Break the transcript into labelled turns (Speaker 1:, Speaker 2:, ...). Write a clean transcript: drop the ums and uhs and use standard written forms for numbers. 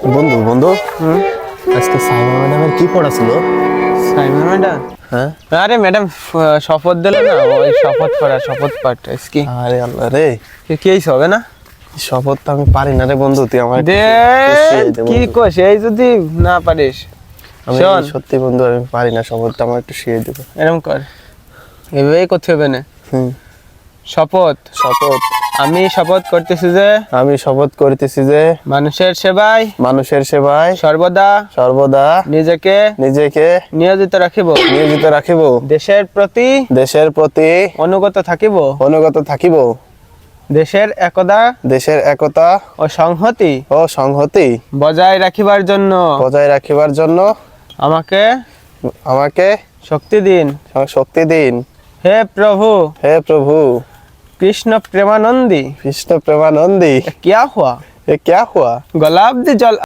Speaker 1: বন্ধু বন্ধু আজকে সাইমা ম্যাডামের কি পড়া ছিল?
Speaker 2: সাইমা ম্যাডাম?
Speaker 1: হ্যাঁ,
Speaker 2: আরে ম্যাডাম শপথ দিল না, ওই শপথ পড়া, শপথ পাঠ কি?
Speaker 1: আরে আল্লাহ রে,
Speaker 2: কি হইছে, হবে না?
Speaker 1: শপথ তো আমি পারি না রে বন্ধু, তুই আমার
Speaker 2: দে কি কইছ, এই যদি না পারিস
Speaker 1: আমি
Speaker 2: শোন।
Speaker 1: সত্যি বন্ধু আমি পারি না, শপথটা আমার একটু শিখিয়ে দিবে।
Speaker 2: এরকম কর, এভাবেই করতে হবে না। শপথ।
Speaker 1: শপথ।
Speaker 2: আমি শপথ করতেছি যে
Speaker 1: আমি শপথ করিতেছি যে
Speaker 2: মানুষের সেবায়
Speaker 1: মানুষের সেবায়
Speaker 2: সর্বদা
Speaker 1: সর্বদা
Speaker 2: নিজেকে
Speaker 1: নিজেকে
Speaker 2: নিয়োজিত রাখিব,
Speaker 1: নিয়োজিত রাখিব,
Speaker 2: দেশের প্রতি
Speaker 1: দেশের প্রতি
Speaker 2: অনুগত থাকিব,
Speaker 1: অনুগত থাকিব,
Speaker 2: দেশের একতা
Speaker 1: দেশের একতা
Speaker 2: ও সংহতি
Speaker 1: ও সংহতি
Speaker 2: বজায় রাখিবার জন্য
Speaker 1: বজায় রাখিবার জন্য
Speaker 2: আমাকে
Speaker 1: আমাকে
Speaker 2: শক্তি দিন।
Speaker 1: শক্তি দিন।
Speaker 2: হে প্রভু,
Speaker 1: হে প্রভু
Speaker 2: কৃষ্ণ প্রেমানন্দী।
Speaker 1: কৃষ্ণ প্রেমানন্দী।
Speaker 2: क्या हुआ?
Speaker 1: এ ক্যা হুয়া?
Speaker 2: गुलाब दी जल